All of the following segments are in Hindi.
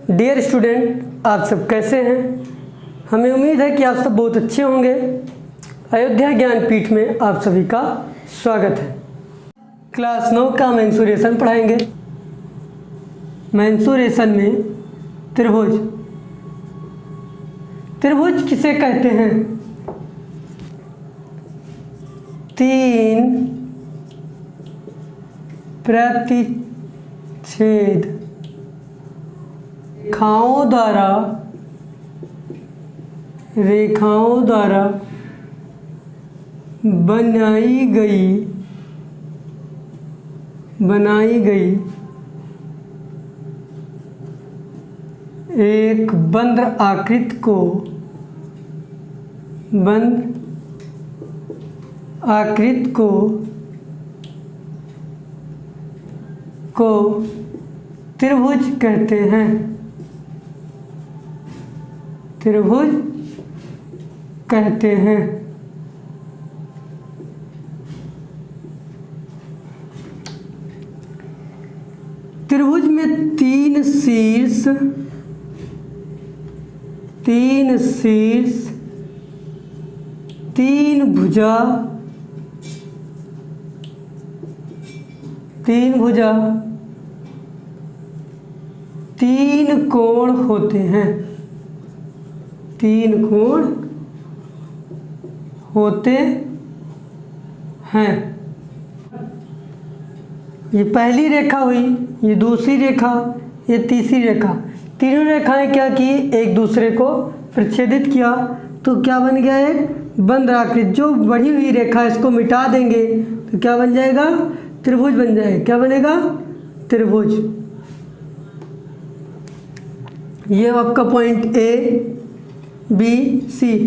डियर स्टूडेंट, आप सब कैसे हैं। हमें उम्मीद है कि आप सब बहुत अच्छे होंगे। अयोध्या ज्ञानपीठ में आप सभी का स्वागत है। क्लास 9 का मेंसुरेशन पढ़ाएंगे। मेंसुरेशन में त्रिभुज किसे कहते हैं? 3 प्रतिच्छेद रेखाओं द्वारा बनाई गई एक बंद आकृति को त्रिभुज कहते हैं। त्रिभुज में 3 शीर्ष 3 भुजा 3 कोण होते हैं। 3 कोण होते हैं। ये पहली रेखा हुई, ये दूसरी रेखा, ये तीसरी रेखा। तीनों रेखाएं क्या की? एक दूसरे को प्रच्छेदित किया तो क्या बन गया? एक बंद आकृति। जो बढ़ी हुई रेखा इसको मिटा देंगे तो क्या बन जाएगा? त्रिभुज बन जाएगा। क्या बनेगा? त्रिभुज। ये आपका पॉइंट ए बी सी।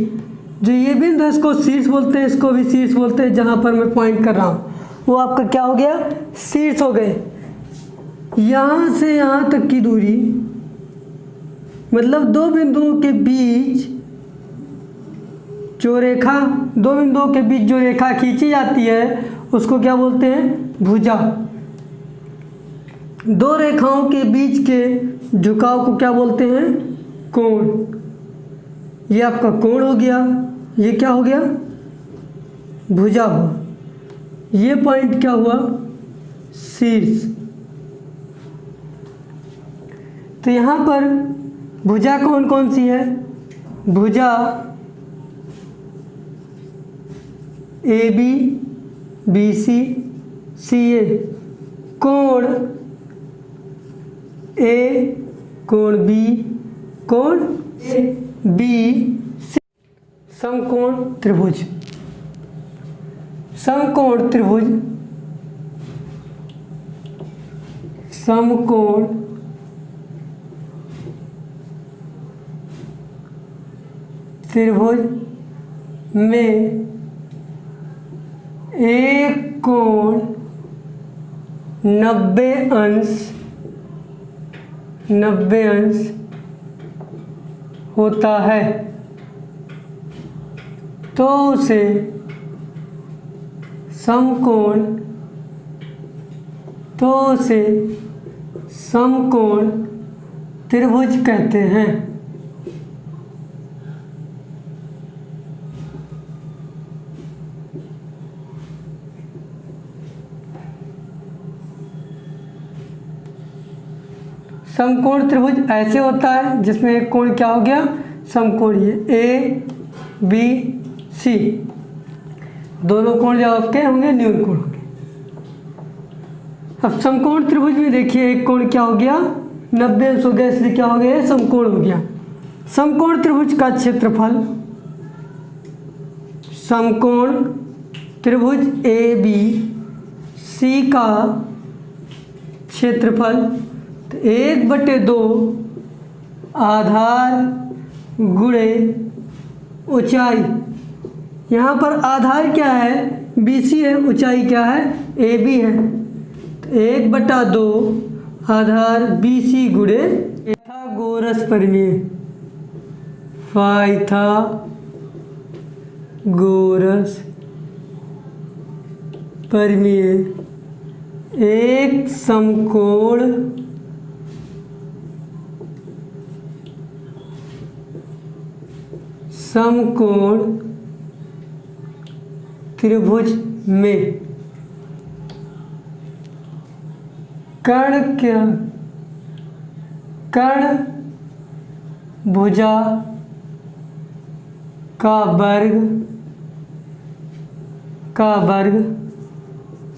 जो ये बिंदु है इसको शीर्ष बोलते हैं, इसको भी शीर्ष बोलते हैं। जहाँ पर मैं पॉइंट कर रहा हूँ वो आपका क्या हो गया? शीर्ष हो गए। यहाँ से यहाँ तक की दूरी, मतलब दो बिंदुओं के बीच जो रेखा खींची जाती है उसको क्या बोलते हैं? भुजा। 2 रेखाओं के बीच के झुकाव को क्या बोलते हैं? कोण। ये आपका कोण हो गया। ये क्या हो गया? भुजा हुआ। ये पॉइंट क्या हुआ? शीर्ष। तो यहाँ पर भुजा कौन कौन सी है? भुजा ए बी, बी सी, सी ए। कोण ए, कोण बी, कोण बी, समकोण त्रिभुज। समकोण त्रिभुज में एक कोण 90 अंश होता है तो उसे समकोण त्रिभुज कहते हैं। समकोण त्रिभुज ऐसे होता है जिसमें एक कोण क्या हो गया? समकोण। ये ए बी सी दोनों कोण जो आपके होंगे न्यून कोण होंगे। अब समकोण त्रिभुज में देखिए एक कोण क्या हो गया? 90 अंश हो गया, इसलिए क्या हो गया? समकोण हो गया। समकोण त्रिभुज का क्षेत्रफल, समकोण त्रिभुज ए बी सी का क्षेत्रफल 1/2 आधार गुणे ऊंचाई। यहाँ पर आधार क्या है? BC है। ऊंचाई क्या है? AB है। तो 1/2 आधार BC गुणे पाइथागोरस प्रमेय। पाइथागोरस प्रमेय एक समकोण समकोण त्रिभुज में कर्ण भुजा का वर्ग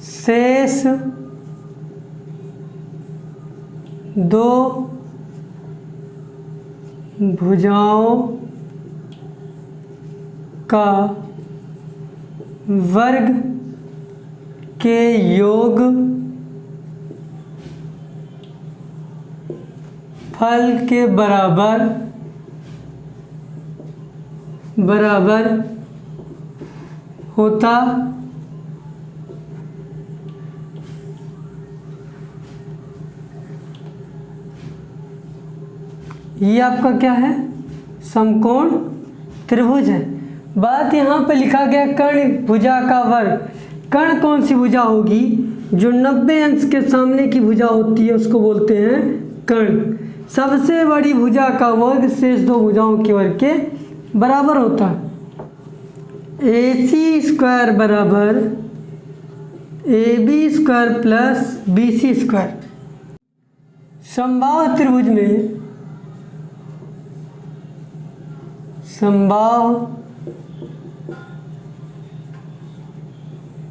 शेष दो भुजाओं का वर्ग के योग फल के बराबर होता ये आपका क्या है, समकोण त्रिभुज है। बात यहाँ पे लिखा गया कर्ण भुजा का वर्ग। कर्ण कौन सी भुजा होगी, जो 90 अंश के सामने की भुजा होती है उसको बोलते हैं कर्ण। सबसे बड़ी भुजा का वर्ग शेष दो भुजाओं के वर्ग के बराबर होता है। AC स्क्वायर बराबर AB square plus BC square. समबाहु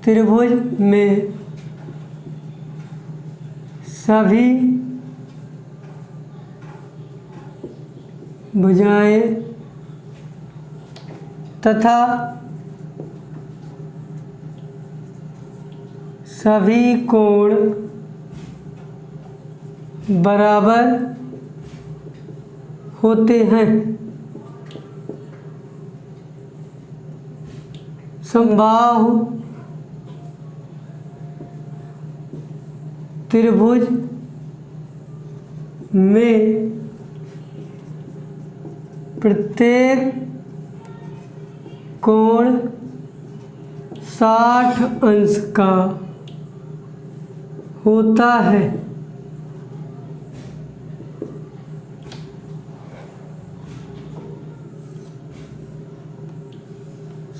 त्रिभुज में सभी भुजाएं तथा सभी कोण बराबर होते हैं। समबाहु त्रिभुज में प्रत्येक कोण 60 अंश का होता है।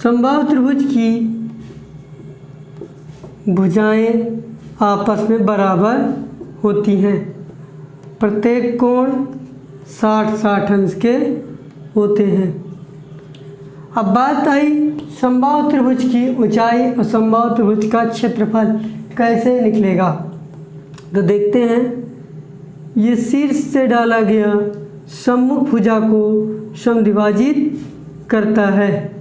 समबाहु त्रिभुज की भुजाएं आपस में बराबर होती हैं। प्रत्येक कोण 60 अंश के होते हैं। अब बात आई समबाहु त्रिभुज की ऊंचाई और समबाहु त्रिभुज का क्षेत्रफल कैसे निकलेगा। तो देखते हैं, ये शीर्ष से डाला गया सम्मुख भुजा को समद्विभाजित करता है।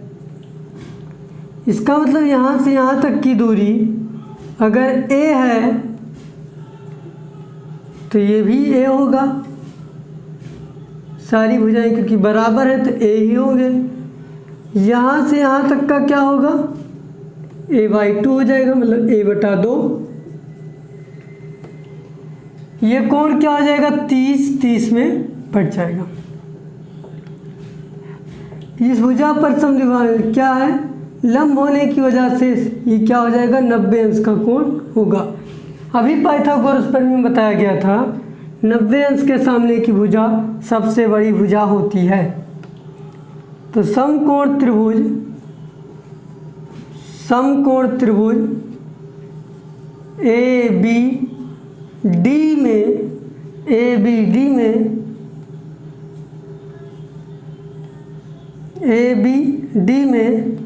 इसका मतलब यहाँ से यहाँ तक की दूरी अगर A है तो ये भी A होगा। सारी भुजाएं क्योंकि बराबर है तो A ही होंगे। यहाँ से यहाँ तक का क्या होगा, A/2 हो जाएगा, मतलब A/2। ये कोण क्या हो जाएगा, 30 में बढ़ जाएगा। इस भुजा पर समद्विभाजन क्या है, लंब होने की वजह से ये क्या हो जाएगा, 90 अंश का कोण होगा। अभी पाइथागोरस प्रमेय में बताया गया था 90 अंश के सामने की भुजा सबसे बड़ी भुजा होती है। तो समकोण त्रिभुज ABD में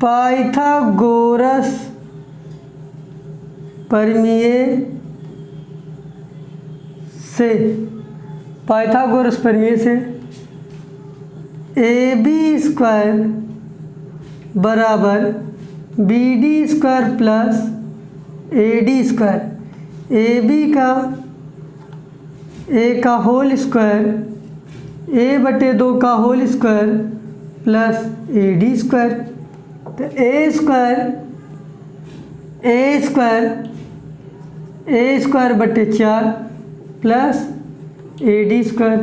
पाइथागोरस प्रमेय से AB स्क्वायर बराबर BD square plus AD square, AB का A का होल स्क्वायर, A/2 का whole square plus AD square. तो A स्क्वायर बटे 4 plus AD square.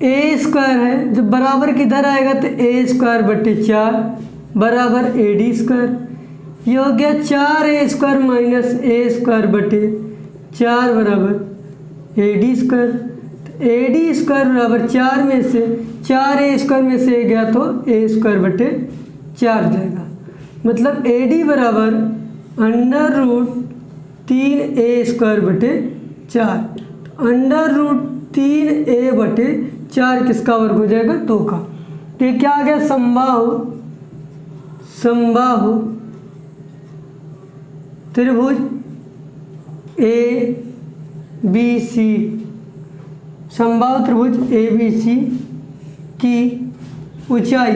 A square है, जब बराबर किधर आएगा तो A स्क्वायर बटे 4 बराबर AD स्क्वायर। ये हो गया 4A square minus A square बटे 4 बराबर AD square. A D square बराबर 4 में से 4 स्क्वायर में से गया तो ए स्क्वायर बटे 4 जाएगा। मतलब ए डी बराबर अंडर रूट 3 स्क्वायर बटे 4। अंडर रूट 3 बटे 4 किसका वर्ग हो जाएगा? 2 का। तो ये क्या आ गया? समबाहु त्रिभुज ए बी सी, समबाहु त्रिभुज ए बी सी की ऊंचाई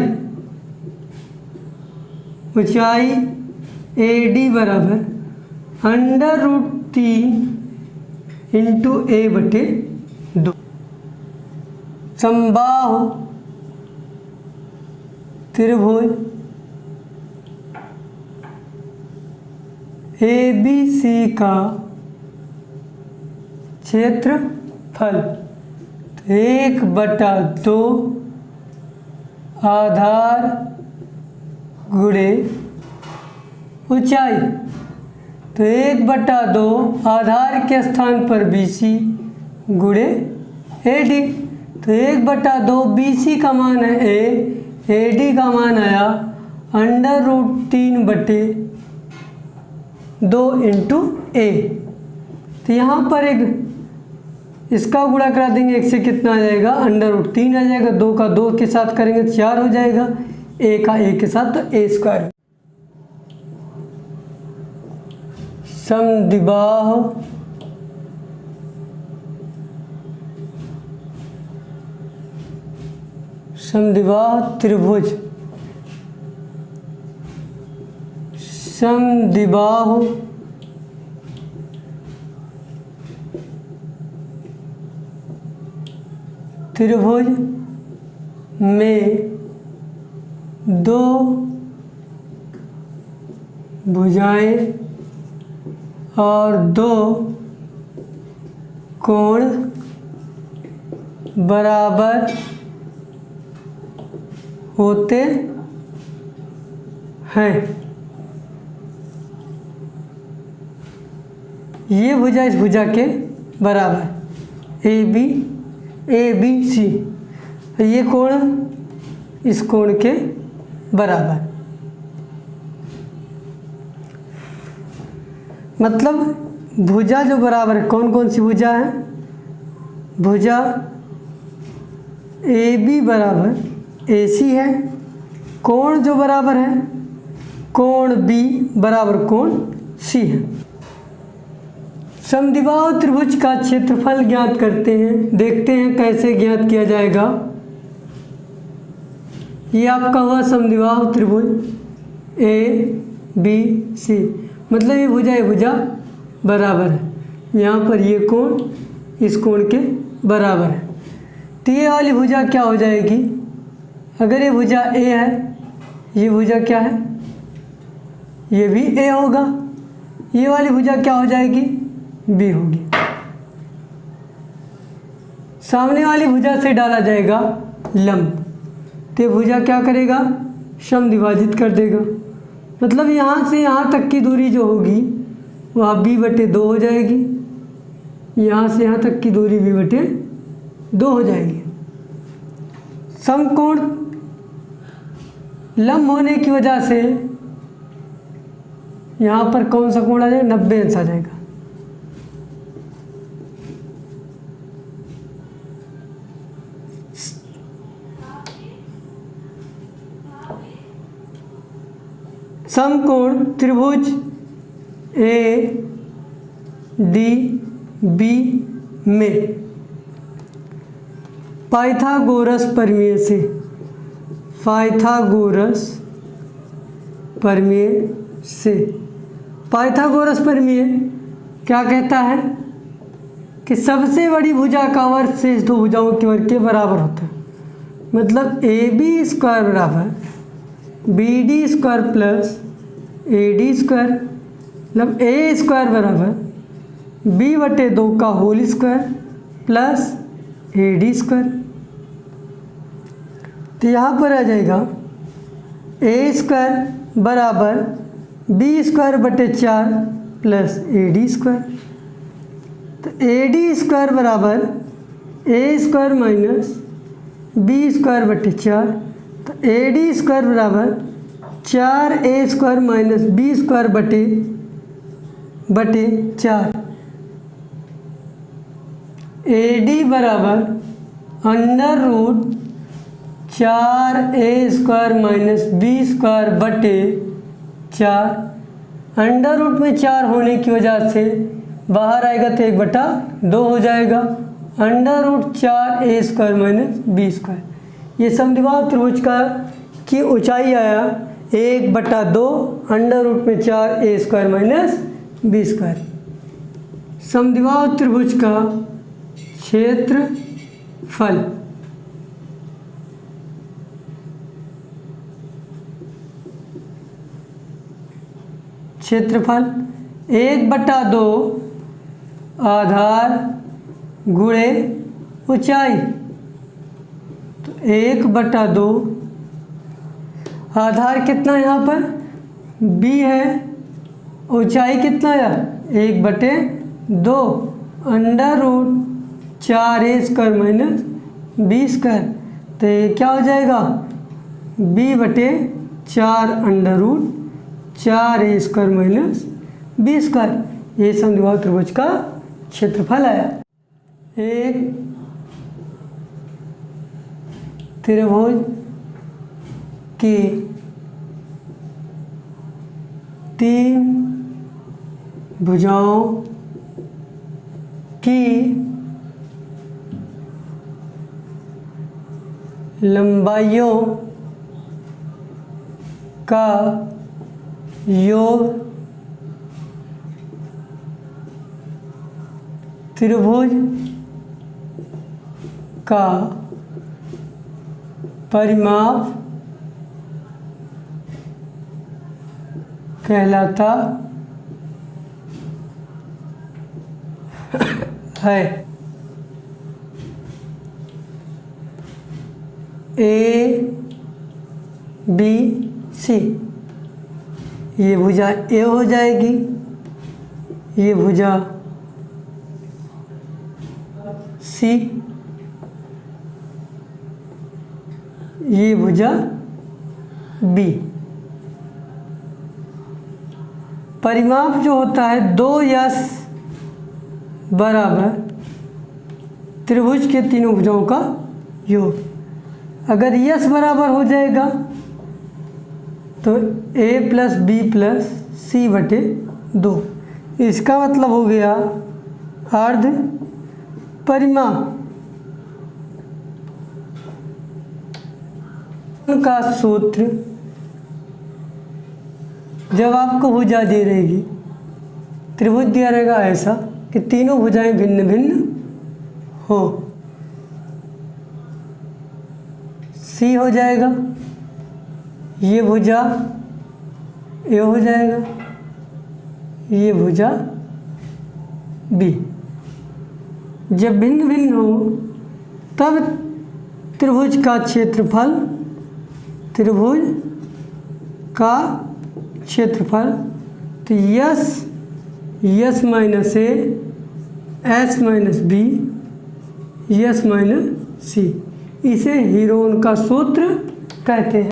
ए डी बराबर अंडर रूट 3 इंटू ए बटे 2। समबाहु त्रिभुज ए बी सी का क्षेत्रफल 1/2 आधार गुणे ऊंचाई। तो 1/2 आधार के स्थान पर BC गुणे AD। तो 1/2 BC का मान है A, AD का मान आया अंडर रूट 3/2 इंटू A। तो यहाँ पर एक इसका गुणा करा देंगे, एक से कितना आ जाएगा? अंडर रूट 3 आ जाएगा। 2 का 2 के साथ करेंगे 4 हो जाएगा, A का A के साथ तो A स्क्वायर। समद्विबाहु त्रिभुज समद्विबाहु त्रिभुज में 2 भुजाएं और 2 कोण बराबर होते हैं। ये भुजा इस भुजा के बराबर ए बी सी, ये कोण इस कोण के बराबर। मतलब भुजा जो बराबर है, कौन कौन सी भुजा है? भुजा ए बी बराबर AC है, कोण जो बराबर है कोण B बराबर कोण C है। समद्विबाहु त्रिभुज का क्षेत्रफल ज्ञात करते हैं। देखते हैं कैसे ज्ञात किया जाएगा। ये आपका हुआ समद्विबाहु त्रिभुज ABC, मतलब ये भुजा बराबर है। यहाँ पर ये कोण इस कोण के बराबर है। तो ये वाली भुजा क्या हो जाएगी? अगर ये भुजा A है, ये भुजा क्या है? ये भी A होगा। ये वाली भुजा क्या हो जाएगी? B होगी। सामने वाली भुजा से डाला जाएगा लंब, तो ये भुजा क्या करेगा? समद्विभाजित कर देगा। मतलब यहाँ से यहाँ तक की दूरी जो होगी वह B/2 हो जाएगी। यहाँ से यहाँ तक की दूरी B/2 हो जाएगी। समकोण लंब होने की वजह से यहाँ पर कौन सा कोण आ जाएगा? 90 अंश आ जाएगा। समकोण त्रिभुज ADB में पाइथागोरस प्रमेय से पाइथागोरस प्रमेय क्या कहता है कि सबसे बड़ी भुजा का वर्ग शेष 2 भुजाओं के वर्ग के बराबर होता है। मतलब AB स्क्वायर बराबर BD square plus AD square, मतलब A स्क्वायर बराबर B/2 का whole square plus AD square. तो यहाँ पर आ जाएगा A स्क्वायर बराबर B square plus AD square. तो AD स्क्वायर बराबर A square minus B square बटे 4, तो ए डी स्क्वायर बराबर 4a square minus B square बटे 4। ए डी बराबर under root 4a square minus B square बटे 4। अंडर रूट में 4 होने की वजह से बाहर आएगा तो 1/2 हो जाएगा। Under root 4a square minus B square. ये समद्विबाहु त्रिभुज का की ऊंचाई आया 1/2 अंडर रूट में 4a square minus B square. समद्विबाहु त्रिभुज का क्षेत्रफल क्षेत्रफल 1/2 आधार गुणे ऊंचाई, तो 1/2 आधार कितना है यहाँ पर b है, ऊंचाई कितना है 1/2 under root 4a square minus B square. तो ये क्या हो जाएगा b/4 under root 4a square minus B square. ये समद्विबाहु त्रिभुज का क्षेत्रफल आया। एक त्रिभुज की 3 भुजाओं की लंबाइयों का योग त्रिभुज का परिमाप कहलाता है। ए बी सी, ये भुजा ए हो जाएगी, ये भुजा सी, ये भुजा बी। परिमाप जो होता है 2s बराबर त्रिभुज के तीनों भुजाओं का योग। अगर यस बराबर हो जाएगा तो a प्लस बी प्लस सी बटे 2। इसका मतलब हो गया अर्ध परिमाप का सूत्र। जब आपको भुजा दी रहेगी, त्रिभुज दिया रहेगा ऐसा कि तीनों भुजाएं भिन्न भिन्न हो, सी हो जाएगा, ये भुजा ए हो जाएगा, ये भुजा बी। जब भिन्न भिन्न हो तब त्रिभुज का क्षेत्रफल, त्रिभुज का क्षेत्रफल, तो s minus A, s minus B, s minus C, इसे हीरोन का सूत्र कहते हैं।